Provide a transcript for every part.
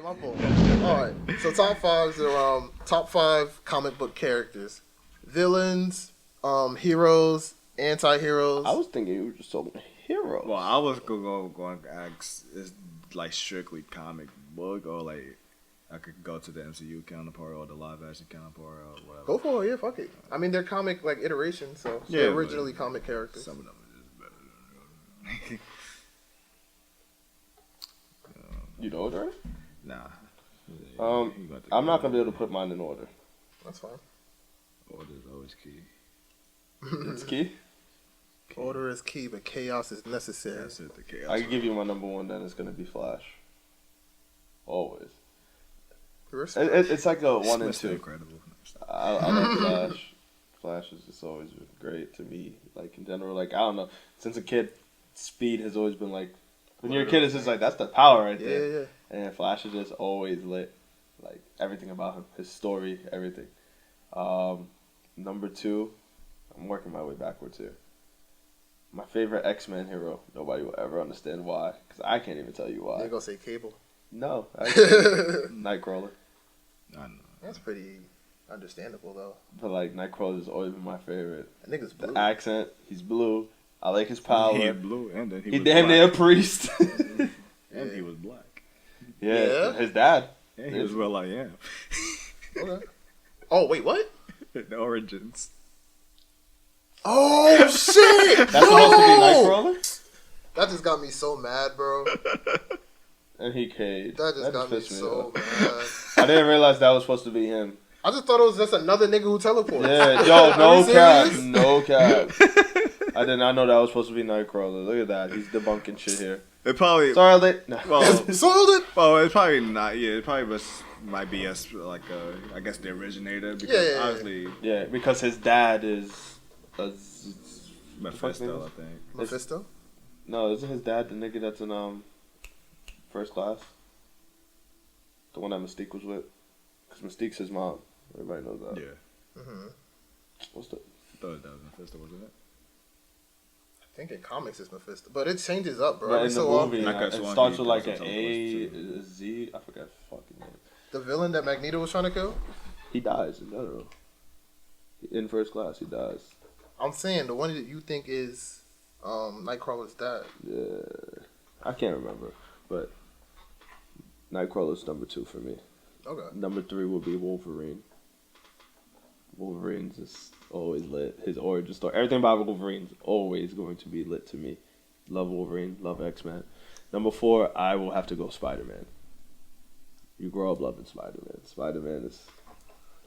my fault. All right. So top fives are top five comic book characters, villains, heroes, anti-heroes. I was thinking you were just talking heroes. Well, I was going to ask, is like strictly comic book, or like I could go to the MCU counterpart or the live action counterpart or whatever. Go for it, yeah, fuck it. I mean, they're comic like iterations, so Yeah, they're originally comic characters. Some of them are just better than You know it, right? Nah. I'm not gonna be able to put mine in order. That's fine. Order is always key. It's key. Order is key, but chaos is necessary. That's it. The chaos. I can give you my number one. Then it's gonna be Flash. Always. It's like a one and Mr. two. Incredible. I like Flash. Flash has just always been great to me. Like in general, like I don't know. Since a kid, speed has always been like. When you're a kid, it's just like that's the power right there. Yeah. And Flash is just always lit. Like everything about him, his story, everything. Number two, I'm working my way backwards here. My favorite X-Men hero. Nobody will ever understand why, because I can't even tell you why. They're gonna say Cable. No, Nightcrawler. I know. That's pretty understandable though. But like Nightcrawler has always been my favorite. I think it's blue. The accent, he's blue. I like his power. He blue, and then He was damn near a black. priest. And he was black. Yeah, his dad. And he was Will I Am. Okay. Oh wait, what? The origins. Oh shit! That's supposed to be Nightcrawler. That just got me so mad, bro. And he caved. That just got me pissed so off. mad. I didn't realize that was supposed to be him. I just thought it was just another nigga who teleports. Yeah, yo, no Are you cap, serious? no cap. I did not know that was supposed to be Nightcrawler. Look at that, he's debunking shit here. It probably. Sorry, no. Well, Soiled it. well, it's probably not. Yeah, it probably might be as like I guess the originator because Yeah. obviously Yeah, because his dad is. Mephisto, I think. Mephisto. No, isn't his dad the nigga that's in First Class? The one that Mystique was with? Because Mystique's his mom. Everybody knows that. Yeah. Mm-hmm. What's the... I thought that was Mephisto, wasn't it? I think in comics it's Mephisto, but it changes up, bro. But Every in the so often. movie, Like I it saw starts he with like does an some A, teleports, a Z, I forgot his fucking name. The villain that Magneto was trying to kill. He dies in general. In First Class, he dies. I'm saying the one that you think is Nightcrawler's dad. Yeah, I can't remember, but Nightcrawler's number 2 for me. Okay. Number 3 would be Wolverine. Wolverine's just always lit. His origin story, everything about Wolverine's always going to be lit to me. Love Wolverine, love X-Men. Number 4, I will have to go Spider-Man. You grow up loving Spider-Man. Spider-Man is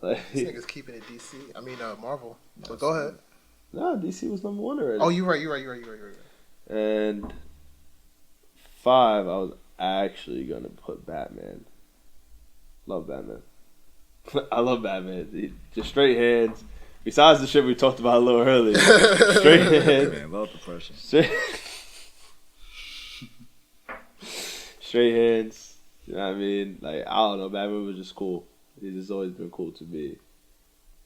like This nigga's keeping it DC. I mean Marvel. But go ahead. nah, DC was number 1 already. Oh, you're right. And 5, I was actually gonna put Batman. Love Batman. I love Batman. Just straight hands. Besides the shit we talked about a little earlier. Straight hands. Man, love the pressure. Straight hands. You know what I mean? Like, I don't know. Batman was just cool. He's just always been cool to me.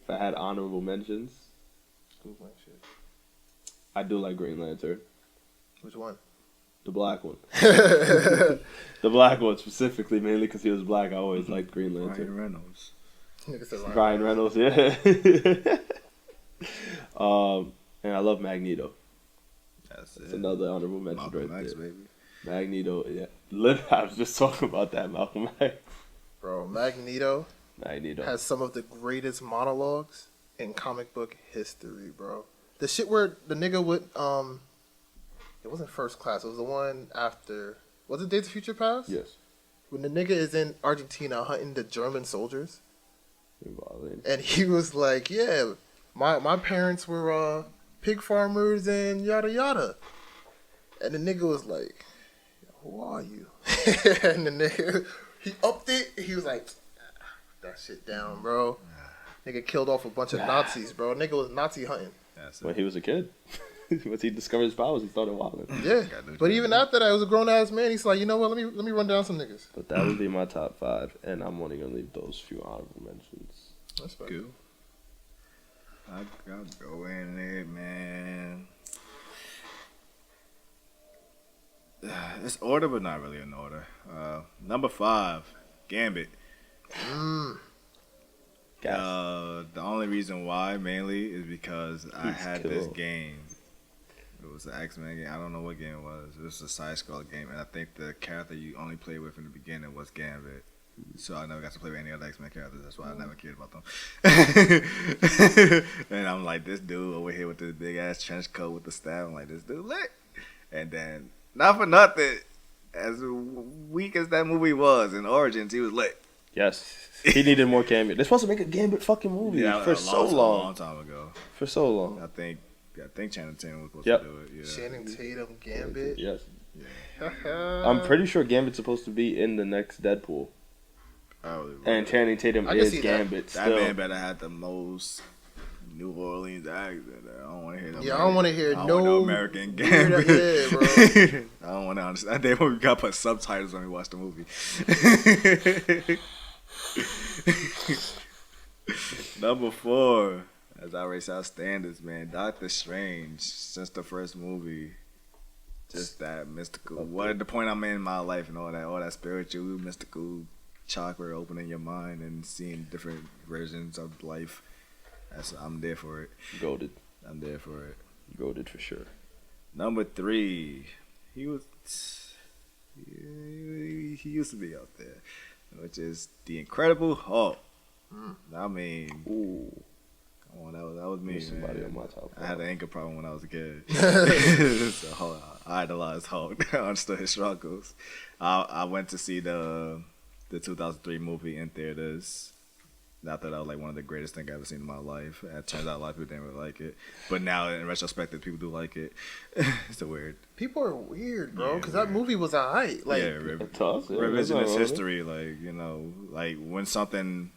If I had honorable mentions, I do like Green Lantern. Which one? The black one. The black one specifically, mainly because he was black. I always liked Green Lantern. Ryan Reynolds. Nigga said Ryan Reynolds, yeah. And I love Magneto. That's That's it. another honorable mention Malcolm right X, there. baby. Magneto, yeah. I was just talking about that, Malcolm X. Bro, Magneto Magneto. has some of the greatest monologues in comic book history, bro. The shit where the nigga would it wasn't First Class, it was the one after, was it Days of Future Past? Yes. When the nigga is in Argentina hunting the German soldiers. Involving. And he was like, yeah, my parents were pig farmers and yada yada. And the nigga was like, who are you? And the nigga, he upped it. He was like, that shit down, bro. Nigga killed off a bunch of Nazis, bro. Nigga was Nazi hunting. That's When it. he was a kid. Once he discovered his powers, he started wilding. Yeah. But even after that, it was a grown ass man. He's like, you know what? Let me run down some niggas. But that would be my top 5, and I'm only gonna leave those few honorable mentions. That's fine. Good. I gotta go in there, man. It's order, but not really in order. Number 5, Gambit. Gas. The only reason why mainly is because I had this game. It was the X-Men game. I don't know what game it was. It was a side-scroller game, and I think the character you only played with in the beginning was Gambit. So I never got to play with any other X-Men characters. That's why I never cared about them. And I'm like, this dude over here with this big-ass trench coat with the staff. I'm like, this dude lit. And then, not for nothing, as weak as that movie was in Origins, he was lit. Yes. He needed more Gambit. They're supposed to make a Gambit fucking movie for so long. A long time ago. For so long. I think Channing Tatum was supposed Yep. to do it. Yeah. Channing Tatum, Gambit. Yes. Yeah. I'm pretty sure Gambit's supposed to be in the next Deadpool. Probably right. And Channing Tatum I can is see that. Gambit That still. man better have the most New Orleans accent. I don't want to hear no. Yeah, I don't want to hear I no want no American weird- Gambit. Yeah, bro. I don't want to understand. They got to put subtitles when we watch the movie. Number 4, as I raise our standards, man, Doctor Strange. Since the first movie, just that mystical. What the point I'm in my life and all that spiritual, mystical chakra opening your mind and seeing different versions of life. I'm there for it. Goated. I'm there for it. Goated for sure. Number 3, he used to be out there, which is the Incredible Hulk. I mean, Ooh. come on, that was me. There's somebody Man. on my top I had five. an anger problem when I was a kid. So I idolized Hulk. I understood his struggles. I went to see the 2003 movie in theaters. I thought that was like one of the greatest things I've ever seen in my life. It turns out a lot of people didn't really like it. But now, in retrospect, people do like it. It's so weird. People are weird, bro. Yeah, Because that weird. movie was alright. Like, yeah, Tough. Yeah, revisionist history, like, you know, like when something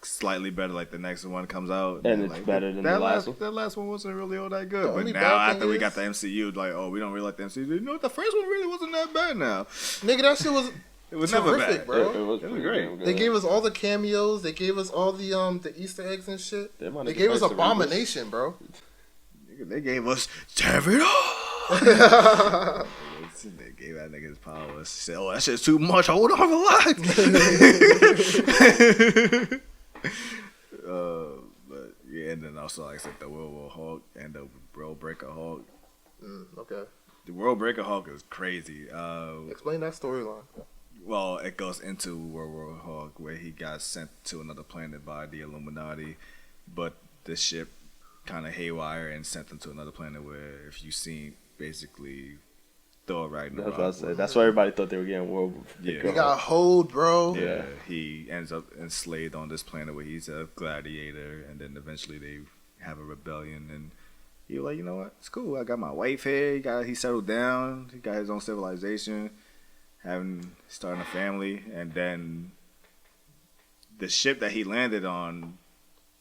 slightly better, like the next one comes out, And it's like, better than the last one. That last one wasn't really all that good. The But only now, bad after thing we is- got the MCU, like, oh, we don't really like the MCU. You know what? The first one really wasn't that bad. Now nigga, that shit was it was never terrific, bad. bro. It was pretty great. damn They gave us all the cameos. They gave us all the Easter eggs and shit. They might They have gave us priced the Rebels. Abomination, bro. Nigga, they gave us Terminator. They gave that nigga his powers. Said, oh, that shit's too much. Hold on for life. But yeah, and then also, like I said, the World War Hulk and the World Breaker Hulk. Okay. The World Breaker Hulk is crazy. Explain that storyline. Well, it goes into World War Hulk where he got sent to another planet by the Illuminati, but the ship kind of haywire and sent them to another planet where, if you seen, basically Thor riding That's around. what I said. That's why everybody thought they were getting World. Yeah. He got hold, bro. Yeah, he ends up enslaved on this planet where he's a gladiator, and then eventually they have a rebellion, and he's like, you know what, it's cool. I got my wife here. He settled down. He got his own civilization, starting a family, and then the ship that he landed on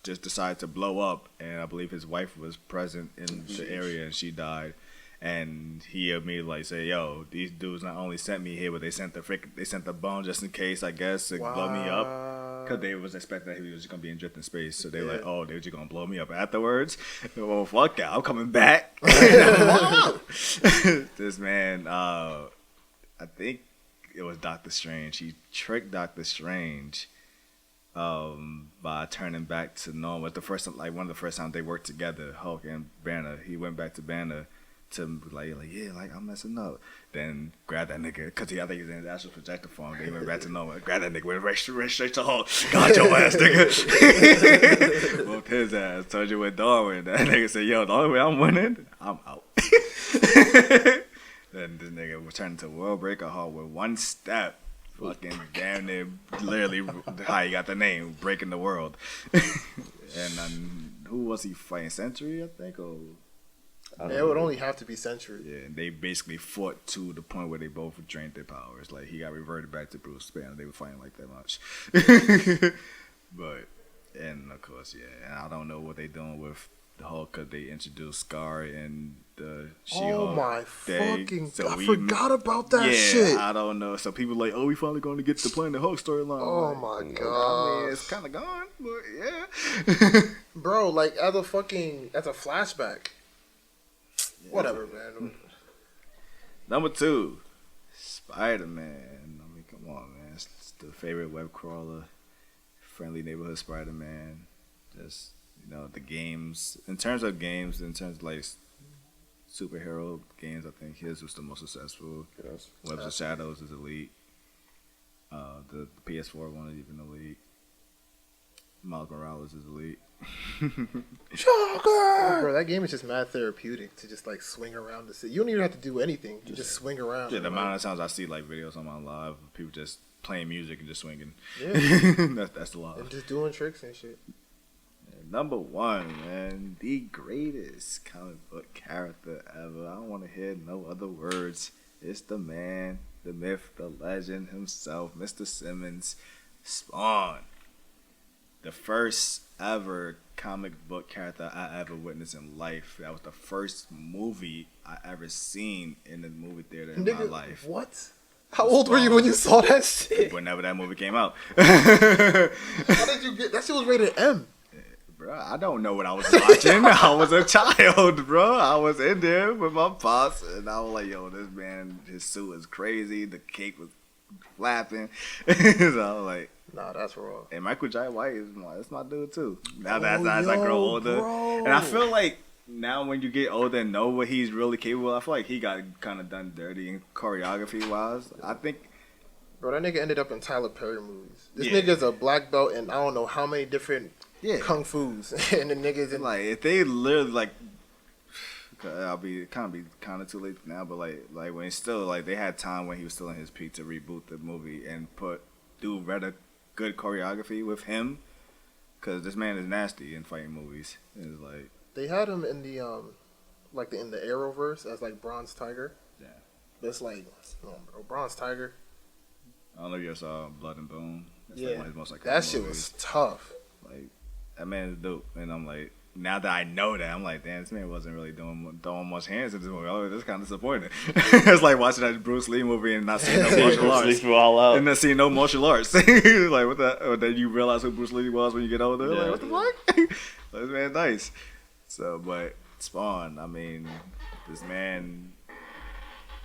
just decided to blow up, and I believe his wife was present in the area, and she died. And he immediately like say, "Yo, these dudes not only sent me here, but they sent the bone just in case, I guess, to blow me up." Because they was expecting that he was just gonna be in drift in space, so they were like, "Oh, they're just gonna blow me up afterwards." Well, fuck yeah, I'm coming back. This man, I think it was Doctor Strange. He tricked Doctor Strange by turning back to normal. One of the first times they worked together, Hulk and Banner. He went back to Banner to like I'm messing up. Then grab that nigga because I think he was in his astral projector form. Then he went back to normal. Grab that nigga, went right straight to Hulk. Got your ass, nigga. Whooped his ass. Told you what Darwin. That nigga said, "Yo, the only way I'm winning, I'm out." Then this nigga returned to World Breaker Hulk with one step. Fucking damn near, literally how he got the name, breaking the world. And who was he fighting? Century, I think, or Yeah, it would only have to be Century. yeah. And they basically fought to the point where they both drained their powers. Like he got reverted back to Bruce Banner. They were fighting like that much. But and of course, yeah. And I don't know what they doing with the Hulk because they introduced Scar and the She-Hulk. Oh my They- fucking! so I we- forgot about that yeah, shit. I don't know. So people like, oh, we finally going to get the Planet Hulk storyline. Oh Like, my I mean, god, it's kind of gone, but yeah. bro! Like as a flashback. Whatever, man. Number 2, Spider-Man. I mean, come on, man. It's the favorite web crawler, friendly neighborhood Spider-Man. Just, the games. In terms of like superhero games, I think his was the most successful. Yes. Webs of Shadows is elite. The PS4 one is even elite. Miles Morales is elite. Shocker! Bro, that game is just mad therapeutic to just like swing around the city. You don't even have to do anything. You just swing around. Yeah, the amount of times I see like videos on my live of people just playing music and just swinging. Yeah. that's the lot. And just doing tricks and shit. And number one, man, the greatest comic book character ever. I don't want to hear no other words. It's the man, the myth, the legend himself, Mr. Simmons, Spawn. The first ever comic book character I ever witnessed in life. That was the first movie I ever seen in the movie theater in my life. What? How old were you when you saw that shit? Whenever that movie came out. How did you get that shit? Was rated M. Bro, I don't know what I was watching. I was a child, bro. I was in there with my pops, and I was like, yo, this man, his suit is crazy. The cake was flapping. So I was like, nah, that's wrong. And Michael J. White is my dude too. Now as I grow older, bro. And I feel like now when you get older and know what he's really capable of, I feel like he got kind of done dirty in choreography wise. I think, bro, that nigga ended up in Tyler Perry movies. This nigga's a black belt in I don't know how many different kung fu's, and the niggas in like if they literally like. I'll be kind of too late now, but like when it's still like they had time when he was still in his peak to reboot the movie and do rather good choreography with him, because this man is nasty in fighting movies. It's like they had him in the in the Arrowverse as like Bronze Tiger. Yeah, but it's like Bronze Tiger. I don't know if you ever saw Blood and Bone. That's yeah, like one of his most iconic that shit movies. was tough. Like that man is dope, and I'm like. Now that I know that, I'm like, damn, this man wasn't really throwing much hands in this movie. Oh, that's kind of disappointing. It's like watching that Bruce Lee movie and not seeing no martial arts. All out. And not seeing no martial arts. Like, what the? Then you realize who Bruce Lee was when you get older. Yeah, like, what the fuck? This man nice. So, but Spawn, I mean, this man,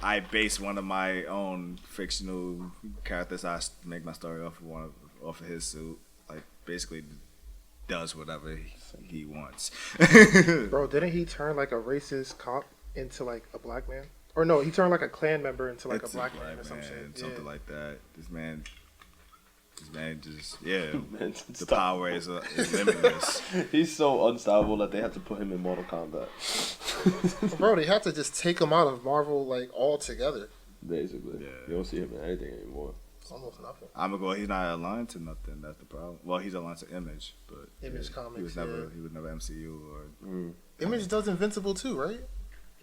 I base one of my own fictional characters. I make my story off of his suit. Like, basically does whatever he wants. Bro, didn't he turn like a racist cop into like a black man? Or no, he turned like a Klan member into like a black man or some shit. Something like that. This man just the Stop. power is limitless. He's so unstoppable that they had to put him in Mortal Kombat. Bro, they have to just take him out of Marvel like altogether. Basically, you don't see him in anything anymore. Almost nothing. I'm gonna go. He's not aligned to nothing. That's the problem. Well, he's aligned to Image, but Image Comics. He was never MCU or. Image does Invincible too, right?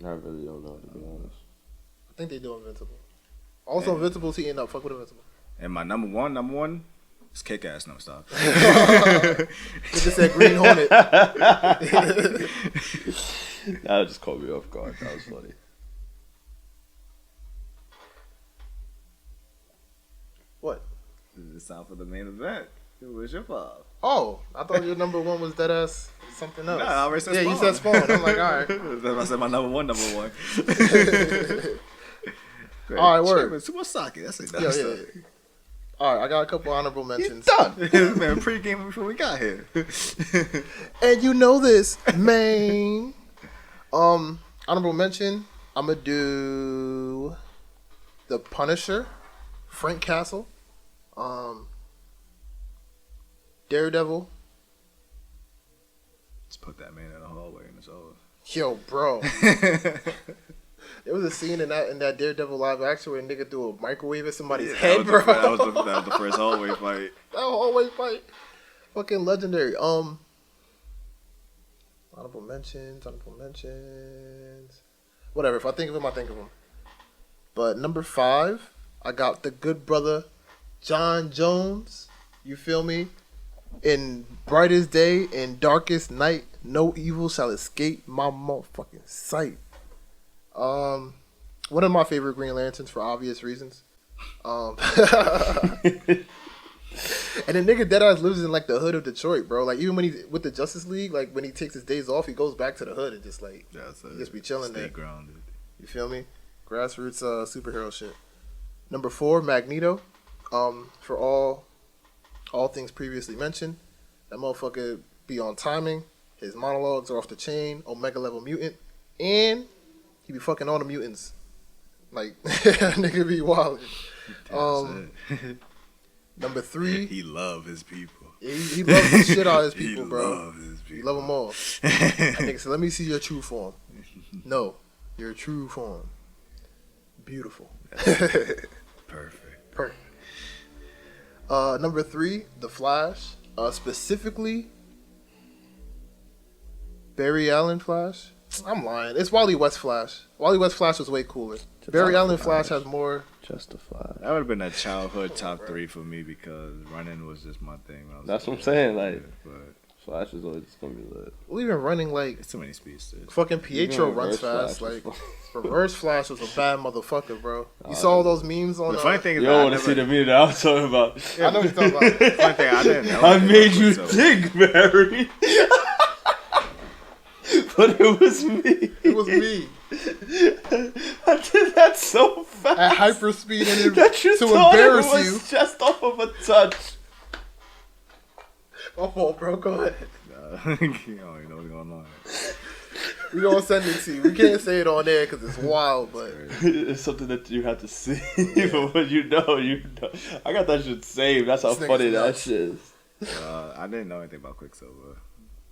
I really don't know, to be honest. I think they do Invincible. Also, Invincible teeing up. Fuck with Invincible. And my number one is Kick Ass. No, stop. Nigga said Green Hornet. That just caught me off guard. That was funny. What? It's time for the main event. Where's your five? Oh, I thought your number one was that ass something else. Nah, I already said Spawn. you said Spawn. I'm like, all right. I said my number one. Great. All right, word. Suwasaki. That's it. Yeah. All right, I got a couple honorable mentions. Done. Man, pregame before we got here. And you know this, man. Honorable mention. I'm gonna do the Punisher, Frank Castle, Daredevil. Just put that man in the hallway and it's over. Yo, bro. There was a scene in that Daredevil live action where a nigga threw a microwave at somebody's head, bro. That was the first hallway fight. That hallway fight. Fucking legendary. Honorable mentions. Whatever. If I think of him, I think of him. But number 5, I got the good brother, John Jones. You feel me? In brightest day and darkest night, no evil shall escape my motherfucking sight. One of my favorite Green Lanterns for obvious reasons. And the nigga Deadass lives in like the hood of Detroit, bro. Like even when he's with the Justice League, like when he takes his days off, he goes back to the hood and just like he just be chilling there. Grounded. You feel me? Grassroots superhero shit. Number 4, Magneto. For all things previously mentioned, that motherfucker be on timing. His monologues are off the chain. Omega level mutant, and he be fucking all the mutants. Like nigga be wild. Number 3, he love his people. he loves the shit out of his people, he bro. Love his people. He love them all. That nigga said, "Let me see your true form." No, your true form. Beautiful. Perfect. Perfect. Number 3, The Flash. Specifically, Barry Allen Flash. I'm lying. It's Wally West Flash. Wally West Flash was way cooler. Barry Allen Flash has more. Justified. That would have been a childhood top 3 for me because running was just my thing. When I was That's a what I'm kid. saying. Like, But Flash is always gonna be lit. Well, even running like it's too many speedsters. fucking Pietro Even runs Reverse fast. Flash Like is Reverse Flash was a bad motherfucker, bro. You saw all those memes on. The funny thing is, You that I don't want to see never- the video that I was talking about. I know what you're talking about. Funny thing, I didn't know. I anything made about you Quicksilver. think, Barry. But it was me. It was me I did that so fast. at hyper speed and that you to thought embarrass it was you. just off of a touch. My fault, bro. Go ahead. You don't even know what's going on. We gonna send it to you. We can't say it on there because it's wild, but It's something that you have to see. But when you know. I got that shit saved. That's how This nigga's funny that nuts. shit is. I didn't know anything about Quicksilver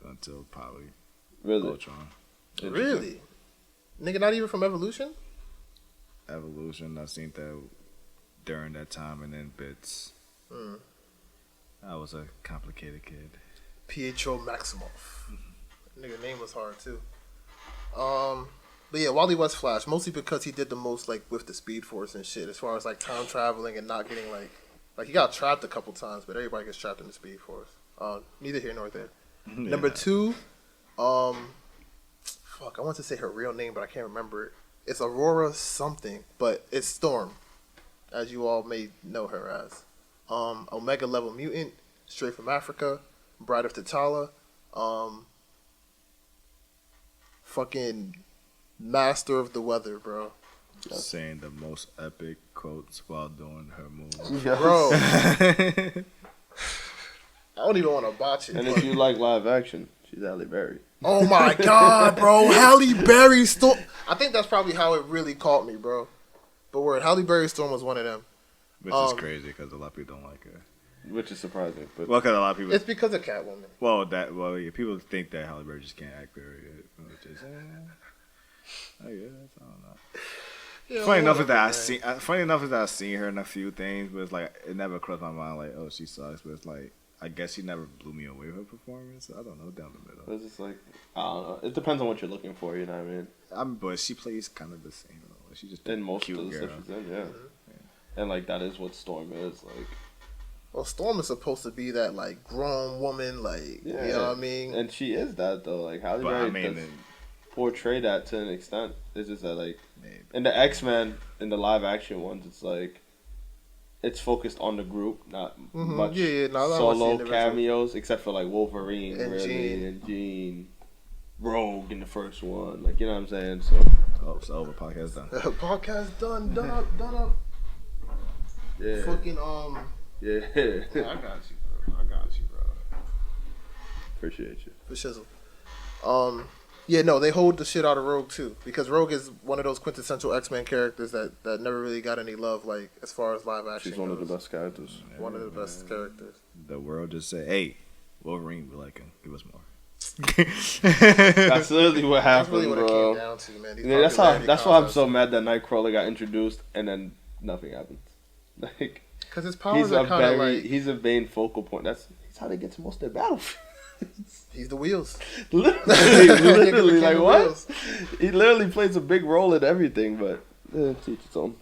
until probably Really? Ultron. really, nigga, not even from Evolution. Evolution. I seen that during that time and then bits. I was a complicated kid. Pietro Maximoff. Nigga name was hard too. But yeah, Wally West Flash, mostly because he did the most like with the Speed Force and shit, as far as like time traveling and not getting like he got trapped a couple times, but everybody gets trapped in the Speed Force. Neither here nor there. Number 2, fuck, I want to say her real name, but I can't remember it. It's Aurora something, but it's Storm, as you all may know her as. Omega level mutant, straight from Africa, Bride of T'Challa, fucking master of the weather, bro. Saying the most epic quotes while doing her move. Bro, I don't even want to botch it. And but- if you like live action, she's Halle Berry. Oh my god, bro. Halle Berry Storm. I think that's probably how it really caught me, bro. But word, Halle Berry Storm was one of them. Which is crazy because a lot of people don't like her. Which is surprising. But Well, because a lot of people. It's because of Catwoman. Yeah, people think that Halle Berry just can't act period. Which is, I guess, I don't know. Yeah, Funny enough is whatever, that man. Funny enough is that I've seen her in a few things, but it's like it never crossed my mind like, oh, she sucks. But it's like I guess she never blew me away with her performance. I don't know, down the middle. it's just like, I don't know. It depends on what you're looking for, you know what I mean? But she plays kind of the same. She's just In most cute of the girl. stuff she's in, yeah. And like that is what Storm is, like. Well, Storm is supposed to be that like grown woman, like Yeah. you know what I mean. And she is that though. Like Halle But Berry I mean, does portray that to an extent. It's just that like maybe. in the X-Men, in the live action ones, it's like it's focused on the group, not much Yeah, no, that was the solo individual. cameos, except for like Wolverine, And really, Jean. and Jean, Rogue in the first one. Like you know what I'm saying? So Oh, it's over. Podcast done. Podcast done up. yeah, Fucking yeah. I got you, bro. Appreciate you. For shizzle. Yeah, no, they hold the shit out of Rogue too, because Rogue is one of those quintessential X-Men characters that never really got any love, like as far as live action. She's one of the goes. best characters. One of the best characters. The world just said, "Hey, Wolverine, we like him. Give us more." That's literally what That's happened, really what it bro. came down to, man. These Yeah, that's popularity why I'm contests. so mad that Nightcrawler got introduced and then nothing happens. Like Because his powers are kind of like he's a main focal point. That's how they get to most of their battlefields. he's the wheels. literally, like the what? wheels. He literally plays a big role in everything, but teach its own.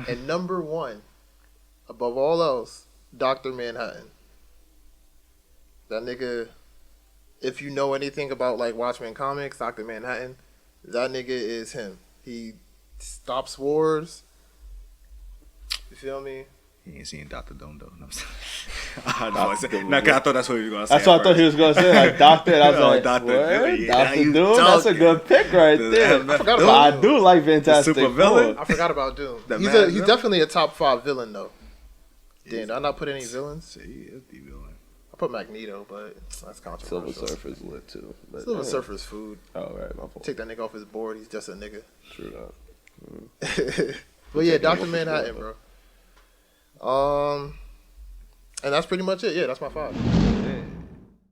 And number 1, above all else, Dr. Manhattan. That nigga, if you know anything about like Watchmen comics, Dr. Manhattan, that nigga is him. He stops wars. You feel me? He ain't seen Dr. Dondo. No, I'm I know. I thought that's what he was gonna say. That's what I thought he was gonna say, like Doctor. And I was like, Dr. what? Doom, yeah, Dr. you Doom. That's a talking. good pick right The there. MF forgot But about I do like Fantastic super Four. villain? I forgot about Doom. The He's mad he's villain? definitely a top 5 villain though. Damn, did I not put any villains? See, he is the villain. I put Magneto, but that's controversial. Silver Surfer's lit too. But, Silver Surfer's food. Oh right, my fault. Take that nigga off his board. He's just a nigga. True that. But yeah, Dr. Manhattan, bro. And that's pretty much it. Yeah, that's my 5.